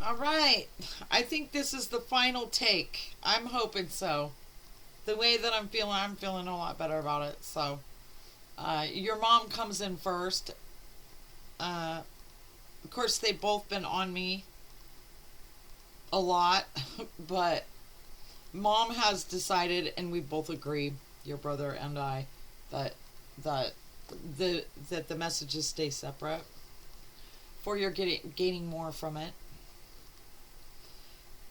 All right. I think this is the final take. I'm hoping so. The way that I'm feeling a lot better about it. So, your mom comes in first. Uh, of course, they've both been on me a lot, but mom has decided, and we both agree, your brother and I, that that that the messages stay separate. For your gaining more from it.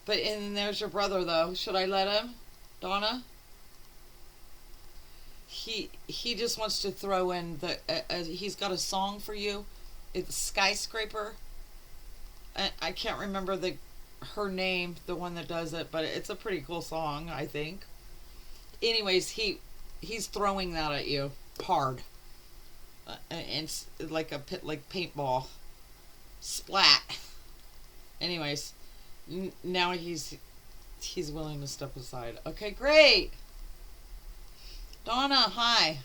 But and there's your brother though. Should I let him, Donna? He just wants to throw in the. He's got a song for you. It's skyscraper. I can't remember the her name, the one that does it, but it's a pretty cool song, I think. Anyways, he's throwing that at you hard, and it's like a pit like paintball splat. Anyways, now he's willing to step aside. Okay, great. Donna, hi.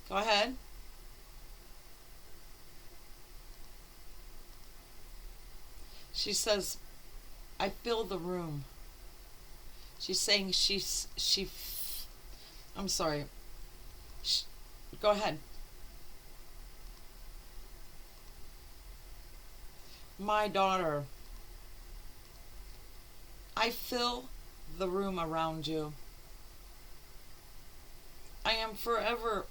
Go ahead. She says, "I fill the room." She's saying she. I'm sorry. Sh Go ahead. My daughter, I fill the room around you. I am forever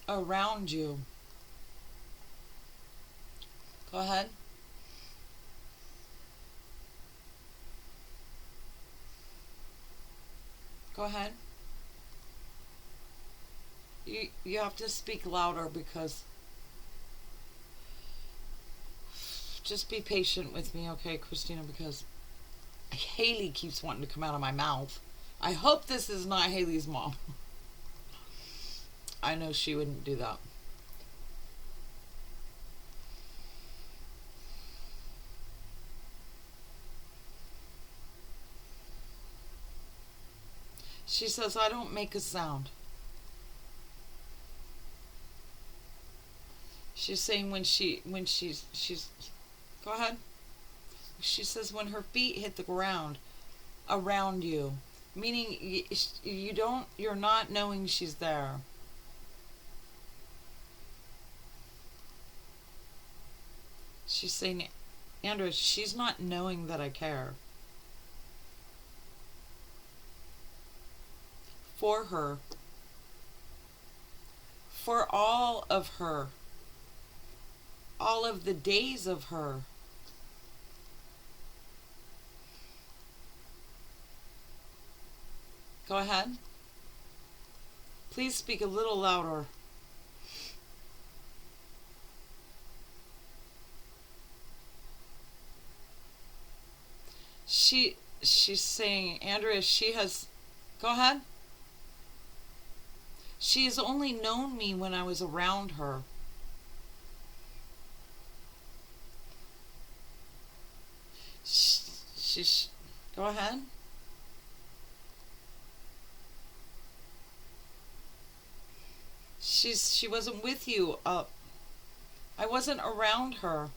around you. Go ahead. Go ahead. You have to speak louder because just be patient with me, okay, Kystyna, because Haley keeps wanting to come out of my mouth. I hope this is not Haley's mom. I know she wouldn't do that. She says, I don't make a sound. She's saying when she's go ahead. She says when her feet hit the ground around you, meaning you're not knowing she's there. She's saying, Andrea, she's not knowing that I care for her, for all of her, all of the days of her. Go ahead. Please speak a little louder. She's saying, Andrea, she has. Go ahead. She has only known me when I was around her. She's. Go ahead. She wasn't with you. I wasn't around her.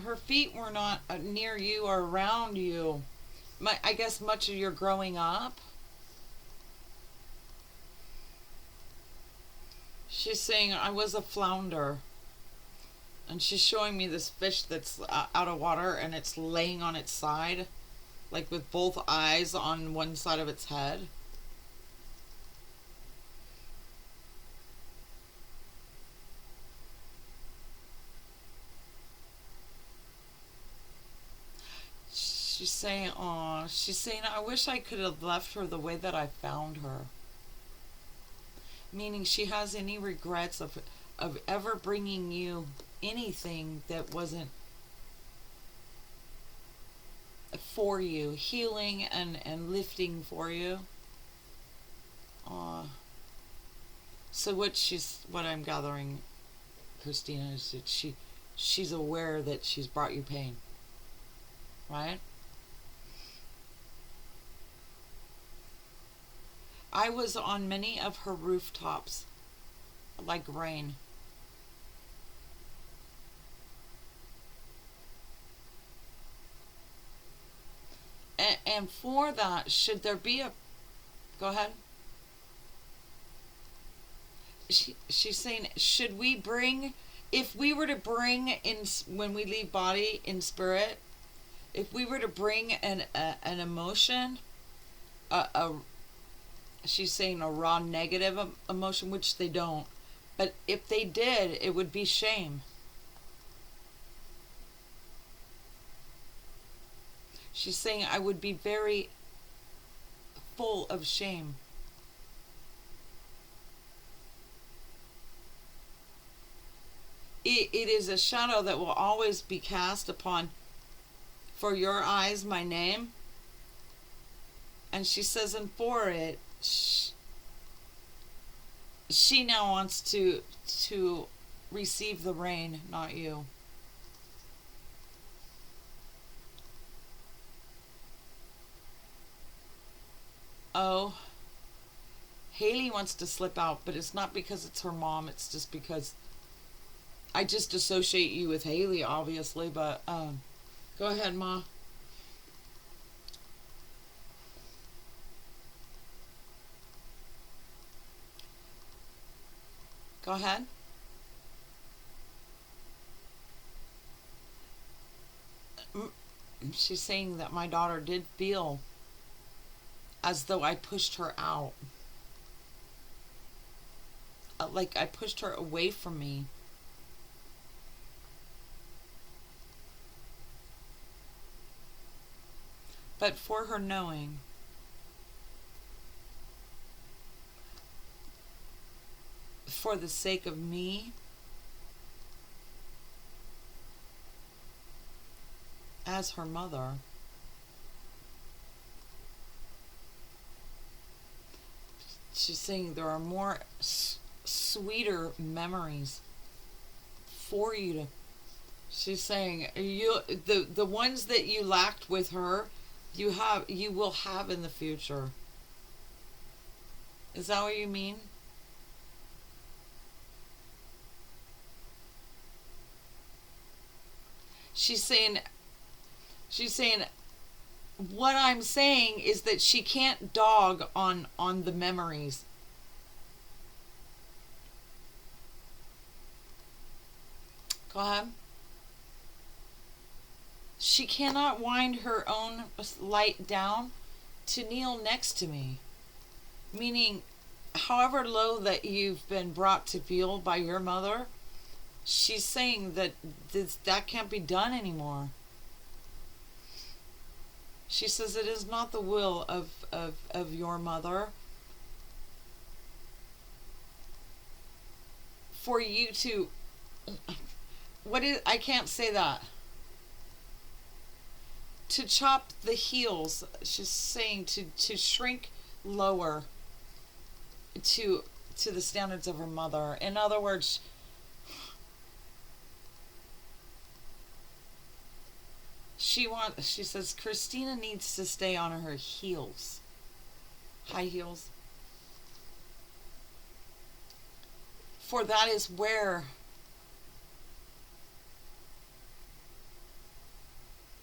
Her feet were not near you or around you. I guess much of your growing up. She's saying I was a flounder. And she's showing me this fish that's out of water and it's laying on its side, like with both eyes on one side of its head. She's saying, I wish I could have left her the way that I found her. Meaning she has any regrets of ever bringing you anything that wasn't for you, healing and lifting for you. So what I'm gathering, Kystyna, is that she's aware that she's brought you pain, right? I was on many of her rooftops, like rain. And for that, should there be a... Go ahead. She's saying, should we bring... If we were to bring in, when we leave body in spirit, if we were to bring an emotion, a she's saying a raw negative emotion, which they don't, but if they did, it would be shame. She's saying I would be very full of shame. It is a shadow that will always be cast upon, for your eyes, my name. And she says, and for it, she now wants to receive the rain, not you. Oh, Haley wants to slip out, but it's not because it's her mom. It's just because I just associate you with Haley, obviously. But go ahead, Ma. Go ahead. She's saying that my daughter did feel as though I pushed her out. Like I pushed her away from me. But for her knowing, for the sake of me, as her mother, she's saying there are more sweeter memories for you to... She's saying the ones that you lacked with her, you will have in the future. Is that what you mean? She's saying what I'm saying is that she can't dog on the memories. Go ahead. She cannot wind her own light down to kneel next to me. Meaning, however low that you've been brought to feel by your mother, she's saying that that can't be done anymore. She says it is not the will of your mother for you to... What is... I can't say that. To chop the heels. She's saying to shrink lower to the standards of her mother. In other words, she says Kystyna needs to stay on her heels. High heels. For that is where...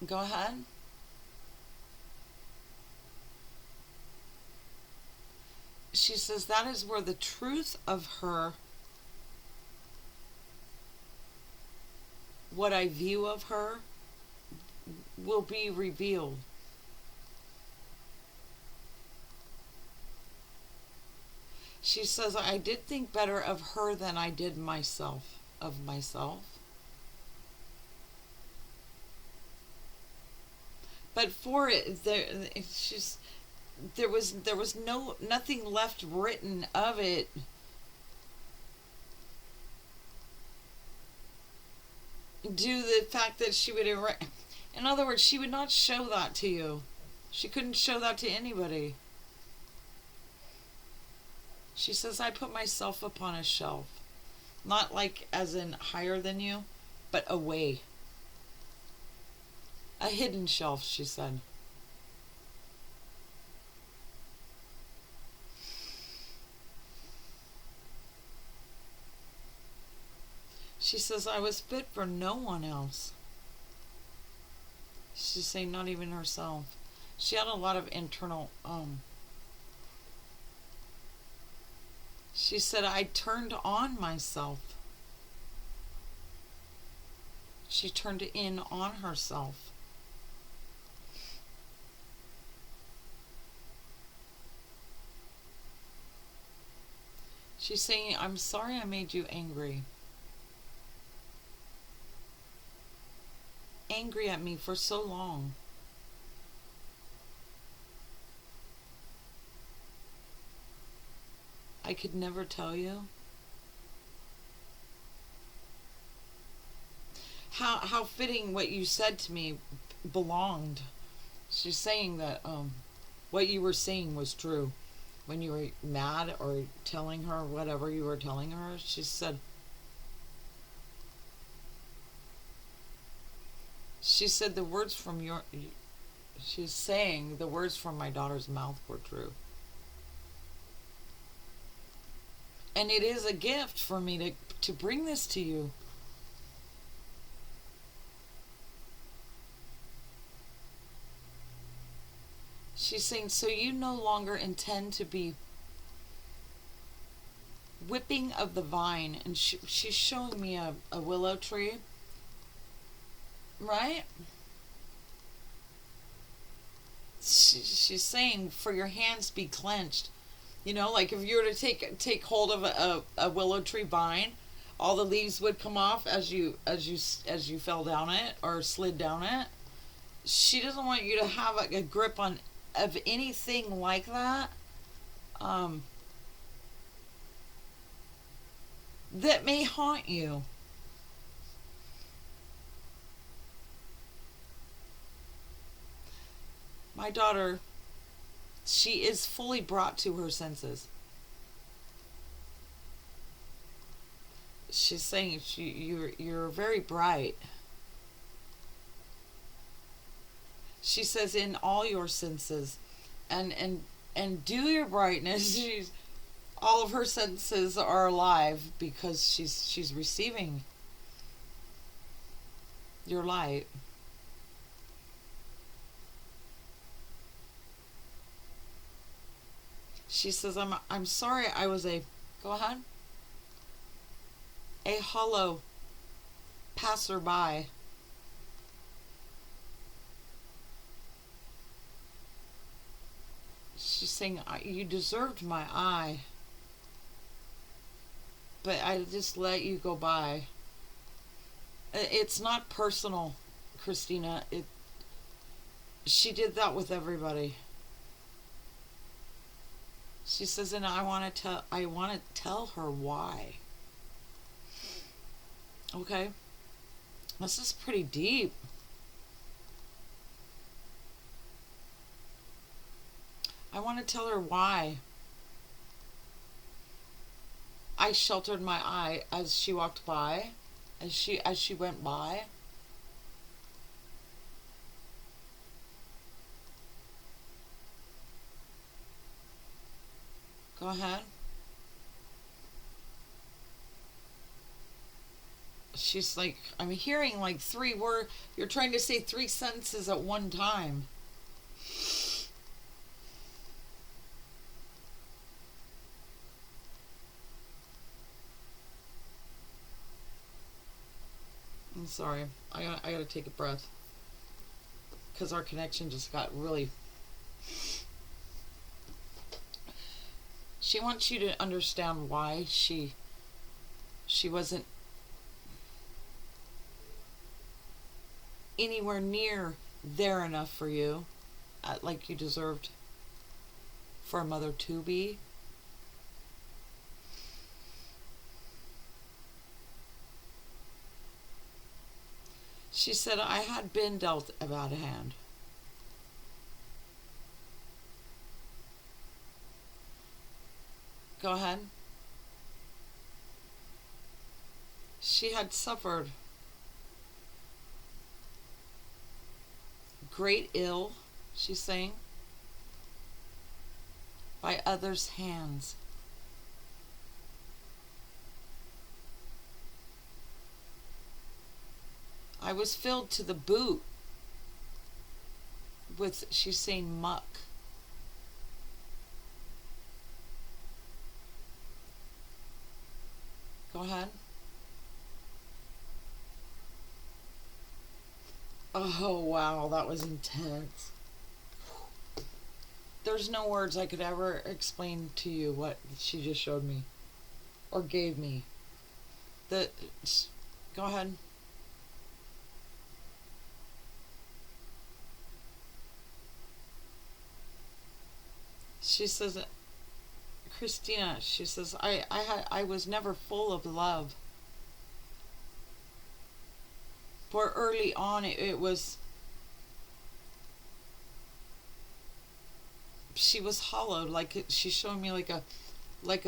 Go ahead. She says that is where the truth of her, what I view of her, will be revealed. She says, I did think better of her than I did myself, of myself. But for it, there was nothing left written of it. Due to the fact that she would in other words, she would not show that to you. She couldn't show that to anybody. She says, I put myself upon a shelf. Not like as in higher than you, but away. A hidden shelf, she said. She says, I was fit for no one else. She's saying not even herself. She had a lot of internal, she said, I turned on myself. She turned in on herself. She's saying, I'm sorry I made you angry. Angry at me for so long. I could never tell you. How fitting what you said to me belonged. She's saying that what you were saying was true. When you were mad or telling her whatever you were telling her, she said, the words from your, she's saying the words from my daughter's mouth were true. And it is a gift for me to bring this to you. She's saying, so you no longer intend to be whipping of the vine. And she's showing me a willow tree. Right? She's saying, for your hands be clenched. You know, like if you were to take hold of a willow tree vine, all the leaves would come off as you fell down it or slid down it. She doesn't want you to have a grip on of anything like that. That may haunt you. My daughter, she is fully brought to her senses. She's saying you're very bright. She says in all your senses, and due your brightness, all of her senses are alive because she's receiving your light. She says, I'm sorry I was go ahead, a hollow passerby. She's saying, you deserved my eye, but I just let you go by. It's not personal, Kystyna. She did that with everybody. She says, and I want to tell her why. Okay, this is pretty deep. I want to tell her why I sheltered my eye as she walked by, as she went by. Go ahead. She's like, I'm hearing like you're trying to say 3 sentences at one time. I'm sorry. I gotta take a breath. Because our connection just got really... She wants you to understand why she wasn't anywhere near there enough for you, like you deserved for a mother to be. She said, I had been dealt a bad hand. Go ahead. She had suffered great ill, she's saying, by others' hands. I was filled to the boot with, she's saying, muck. Go ahead. Oh, wow, that was intense. There's no words I could ever explain to you what she just showed me or gave me. The Go ahead. She says, Kystyna, she says, I was never full of love. For early on, it was, she was hollowed, like she's showing me like a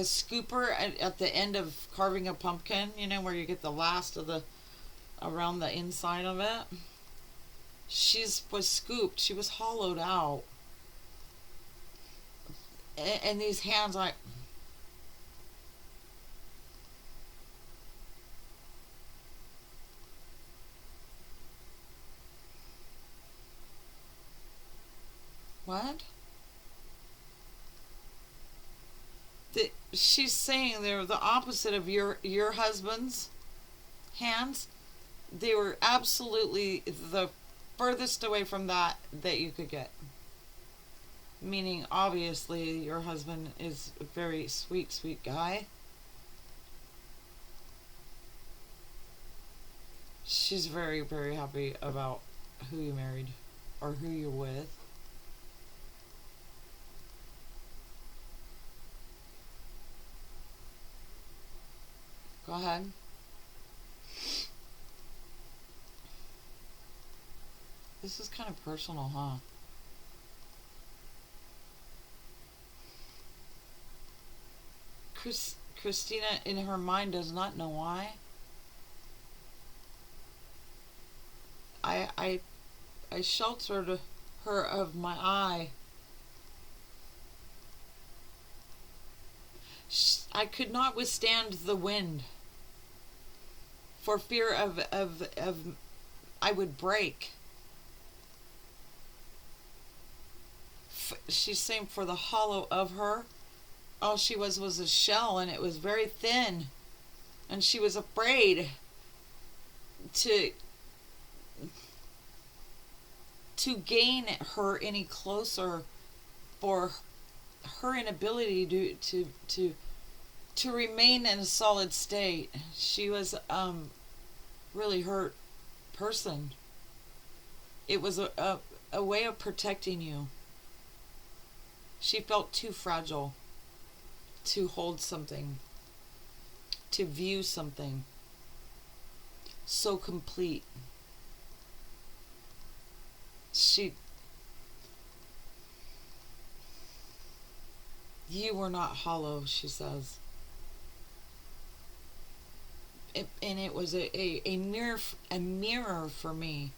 scooper at the end of carving a pumpkin, you know, where you get the last of the, around the inside of it. She's was scooped, she was hollowed out. And these hands, like, what? She's saying they're the opposite of your husband's hands. They were absolutely the furthest away from that you could get. Meaning, obviously, your husband is a very sweet, sweet guy. She's very, very happy about who you married or who you're with. Go ahead. This is kind of personal, huh? Kystyna, in her mind, does not know why. I, I, I sheltered her of my eye. I could not withstand the wind for fear of I would break. She's saying for the hollow of her, all she was a shell, and it was very thin, and she was afraid to gain her any closer for her inability to remain in a solid state. She was really hurt person. It was a way of protecting you. She felt too fragile to hold something, to view something so complete. You were not hollow, she says. And it was a mirror for me.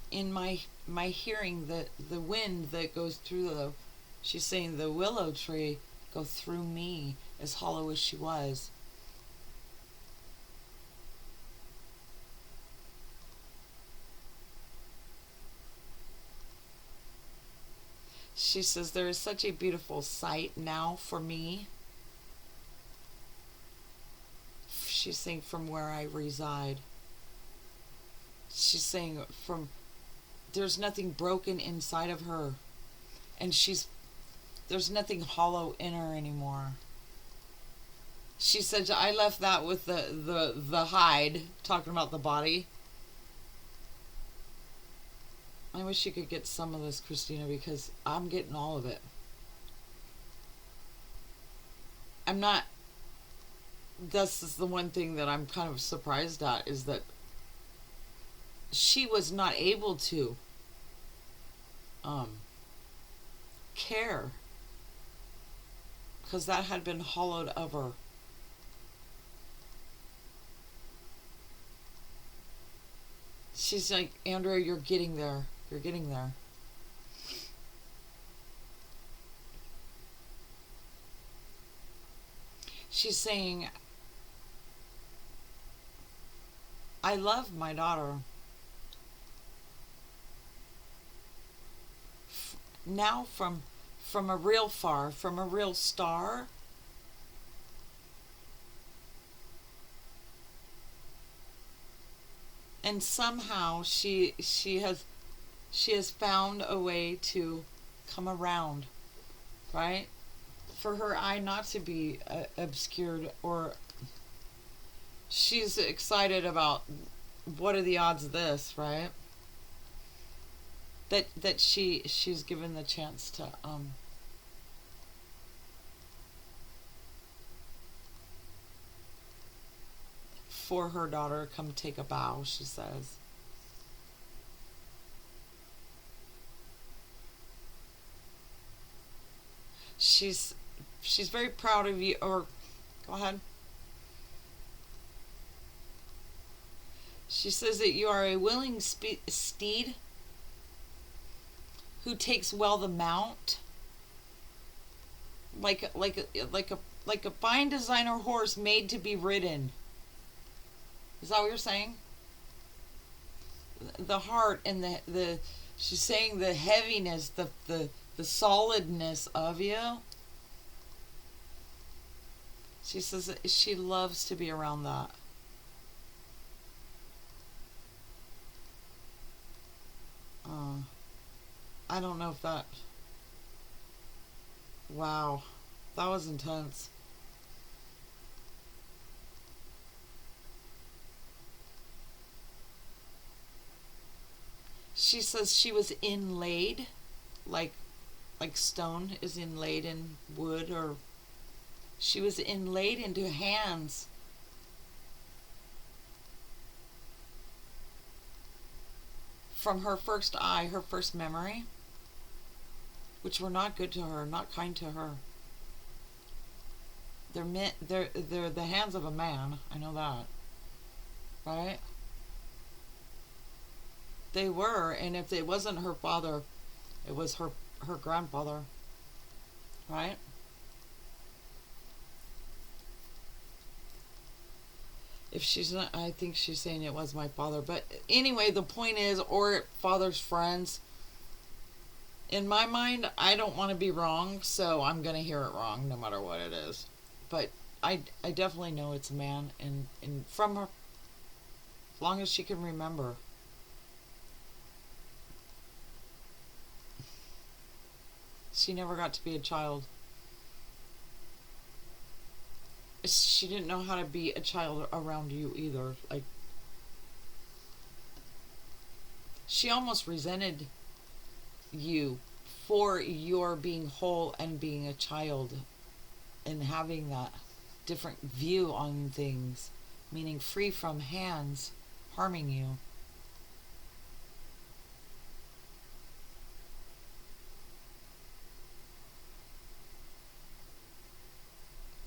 In my hearing, the wind that goes through she's saying the willow tree go through me, as hollow as she was. She says there is such a beautiful sight now for me. She's saying from where I reside. She's saying from, there's nothing broken inside of her, and there's nothing hollow in her anymore. She said, I left that with the hide, talking about the body. I wish you could get some of this, Kystyna, because I'm getting all of it. I'm not, this is the one thing that I'm kind of surprised at, is that she was not able to care, because that had been hollowed of her. She's like, Andrea, you're getting there. You're getting there. She's saying, I love my daughter. Now from a real far, from a real star. And somehow she has found a way to come around, right? For her eye not to be obscured, or she's excited about what are the odds of this, right? That she's given the chance to for her daughter come take a bow, she says. She's she's very proud of you. Or go ahead. She says that you are a willing steed who takes well the mount, like a fine designer horse made to be ridden. Is that what you're saying? The heart and the she's saying the heaviness, the solidness of you. She says that she loves to be around that. Uh, I don't know if that. Wow, that was intense. She says she was inlaid, like stone is inlaid in wood, or she was inlaid into hands from her first eye, her first memory, which were not good to her, not kind to her. They're the hands of a man. I know that, right? They were, and if it wasn't her father, it was her grandfather, right? If she's not, I think she's saying it was my father. But anyway, the point is, or father's friends. In my mind, I don't want to be wrong, so I'm gonna hear it wrong, no matter what it is. But I definitely know it's a man, and from her, as long as she can remember. She never got to be a child. She didn't know how to be a child around you either. Like, she almost resented you for your being whole and being a child and having that different view on things, meaning free from hands harming you.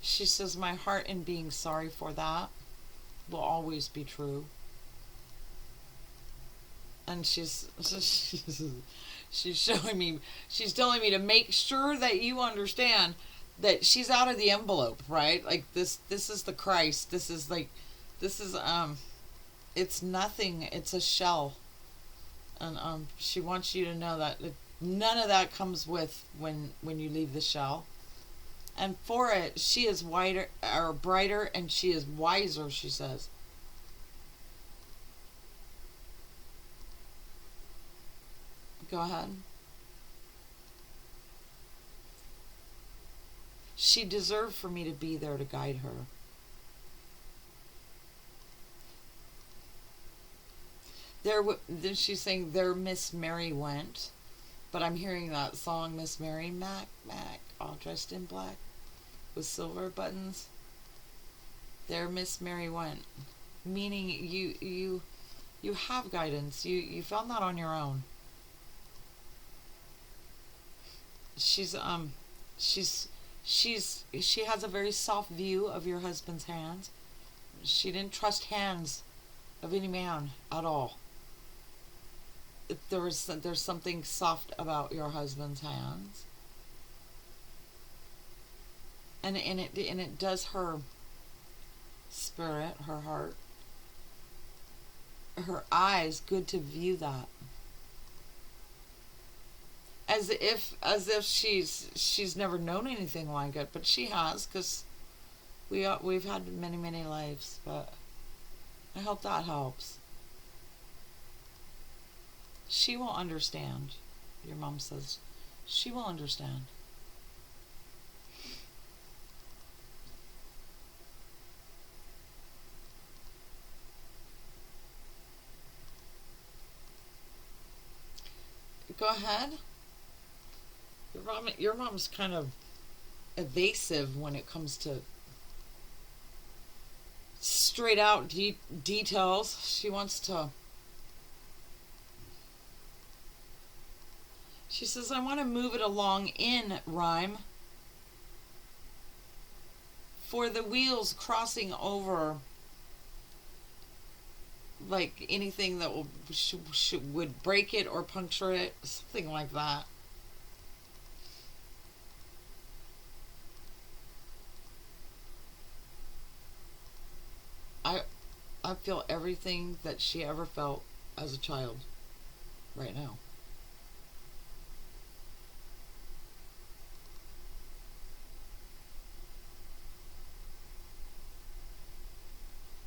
She says, my heart in being sorry for that will always be true. And she's showing me, she's telling me to make sure that you understand that she's out of the envelope, right? Like this is the Christ. This is it's nothing. It's a shell. And she wants you to know that none of that comes with when you leave the shell. And for it, she is wider or brighter, and she is wiser, she says. Go ahead. She deserved for me to be there to guide her. Then she's saying there Miss Mary went, but I'm hearing that song Miss Mary Mac Mac, all dressed in black with silver buttons. There Miss Mary went, meaning you have guidance. You found that on your own. She's she's she has a very soft view of your husband's hands. She didn't trust hands of any man at all. There's something soft about your husband's hands, and it does her spirit, her heart. her eyes good to view that, as if she's never known anything like it, but she has, because we've had many lives. But I hope that helps. She will understand. Your mom says she will understand. Go ahead. Your mom's kind of evasive when it comes to straight out details. She wants to. She says, I want to move it along in rhyme. For the wheels crossing over, like anything that would break it or puncture it, something like that. I I feel everything that she ever felt as a child right now.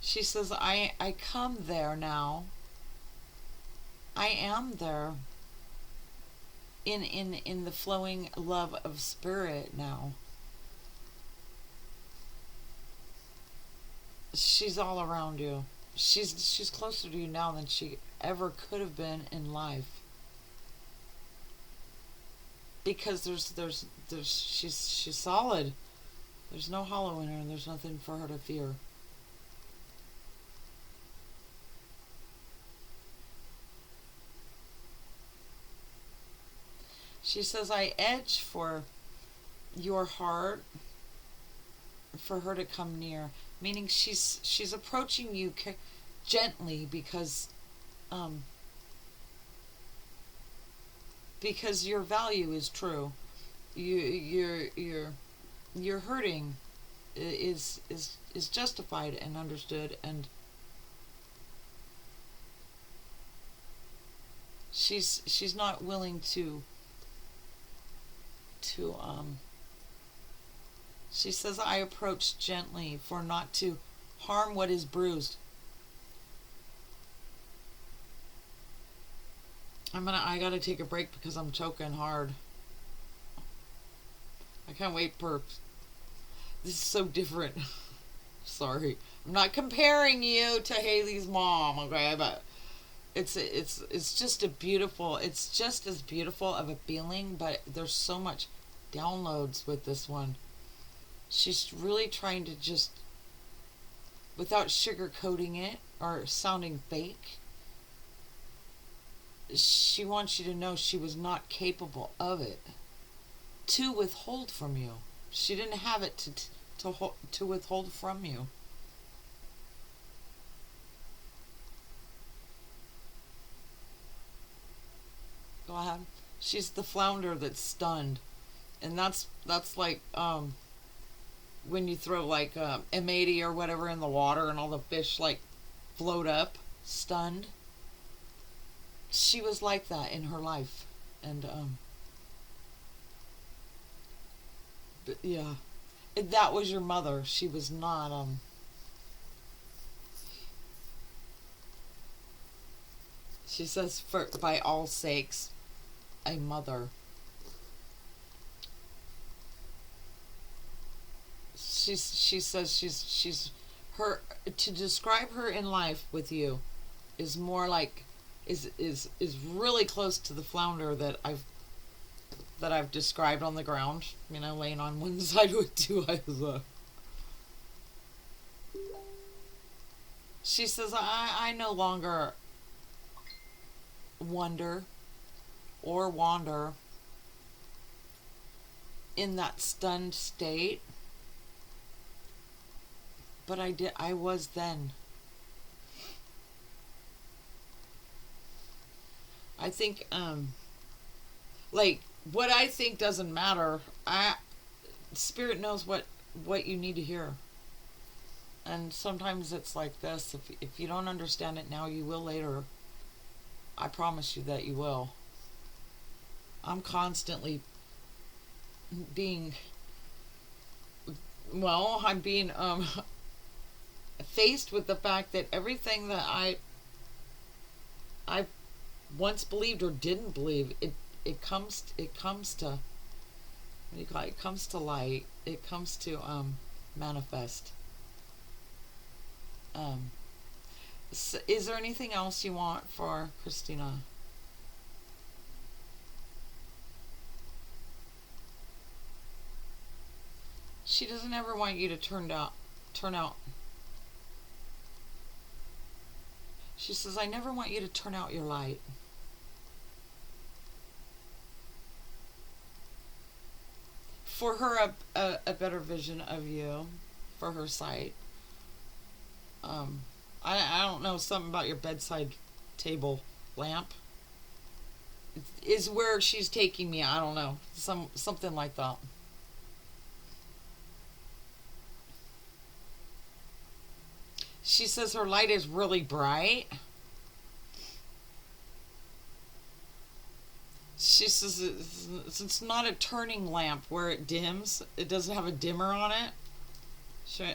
She says, I come there now. I am there in the flowing love of spirit now. She's all around you. She's closer to you now than she ever could have been in life. Because she's solid. There's no hollow in her, and there's nothing for her to fear. She says, I edge for your heart for her to come near, meaning she's approaching you gently um because your value is true. Your hurting is justified and understood, and she's not willing to she says, I approach gently for not to harm what is bruised. I gotta take a break because I'm choking hard. I can't wait for this is so different. Sorry. I'm not comparing you to Haley's mom, okay, but it's just a beautiful, it's just as beautiful of a feeling, but there's so much downloads with this one. She's really trying to just, without sugarcoating it or sounding fake, she wants you to know she was not capable of it to withhold from you. She didn't have it to withhold from you. Go ahead. She's the flounder that's stunned, and that's like when you throw like M80 or whatever in the water and all the fish like float up, stunned. She was like that in her life, and but yeah, that was your mother. She was not She says, for by all sakes, a mother. She says she's her, to describe her in life with you is more like is really close to the flounder that I've described on the ground, laying on one side with two eyes up. She says, I no longer wonder or wander in that stunned state, but I was then. I think like what I think doesn't matter. Spirit knows what you need to hear. And sometimes it's like this. If you don't understand it now, you will later. I promise you that you will. I'm constantly being, well, I'm being faced with the fact that everything that I once believed or didn't believe, it comes to, what do you call it? It comes to light. It comes to manifest. Um, is there anything else you want for Kystyna? She doesn't ever want you to turn out. She says, I never want you to turn out your light. For her, a better vision of you, for her sight. Um, I don't know, something about your bedside table lamp is where she's taking me. I don't know, something like that. She says her light is really bright. She says it's not a turning lamp where it dims. It doesn't have a dimmer on it.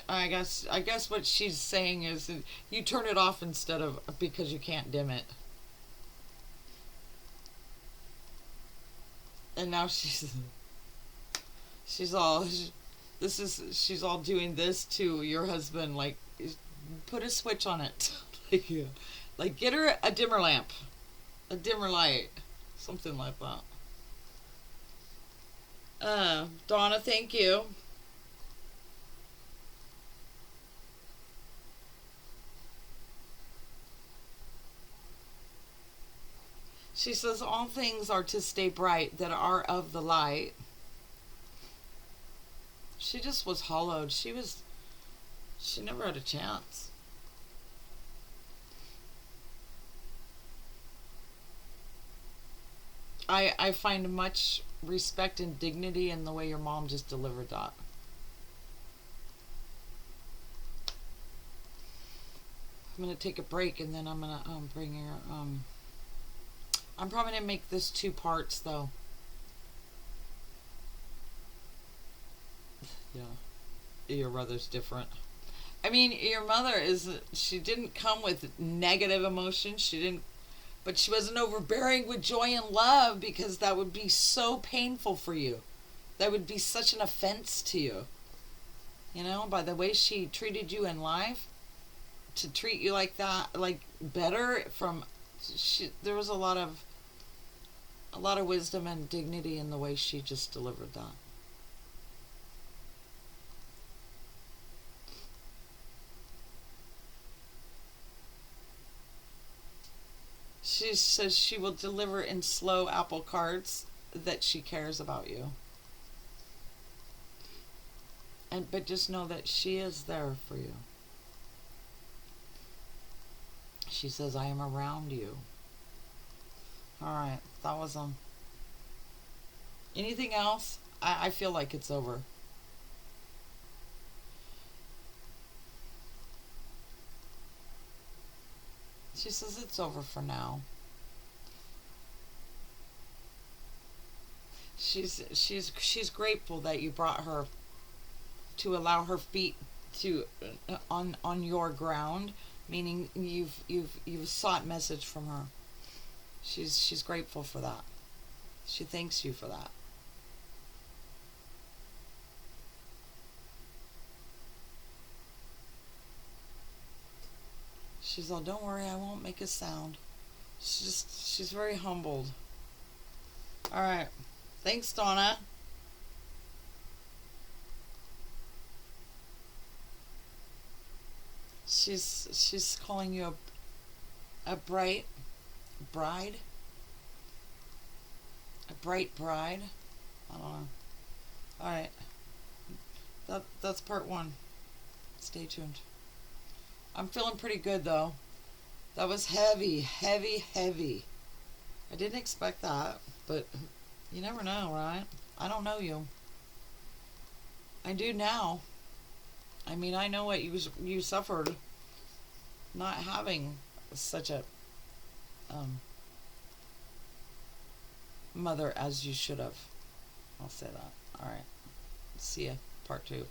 I guess what she's saying is that you turn it off instead of, because you can't dim it. And now she's all she's all doing this to your husband, like, put a switch on it. Like, yeah. Like, get her a dimmer lamp, a dimmer light, something like that. Donna, thank you. She says all things are to stay bright that are of the light. She just was hollowed. She never had a chance. I find much respect and dignity in the way your mom just delivered that. I'm gonna take a break and then I'm gonna bring her. I'm probably gonna make this two parts though. Yeah, your brother's different. I mean, your mother is. She didn't come with negative emotions. She didn't, but she wasn't overbearing with joy and love, because that would be so painful for you. That would be such an offense to you. You know, by the way she treated you in life, to treat you like that, like better from. There was a lot of wisdom and dignity in the way she just delivered that. She says she will deliver in slow apple carts, that she cares about you. But just know that she is there for you. She says, I am around you. Alright, that was anything else? I feel like it's over. She says it's over for now. She's grateful that you brought her, to allow her feet to on your ground, meaning you've sought message from her. She's grateful for that. She thanks you for that. She's all, don't worry, I won't make a sound. She's very humbled. All right, thanks, Donna. She's calling you a bright bride, a bright bride. I don't know. All right, that's part one. Stay tuned. I'm feeling pretty good though. That was heavy, heavy, heavy. I didn't expect that, but you never know, right? I don't know you. I do now. I mean, I know what you suffered not having such a um, mother as you should have. I'll say that. All right. See ya. Part 2.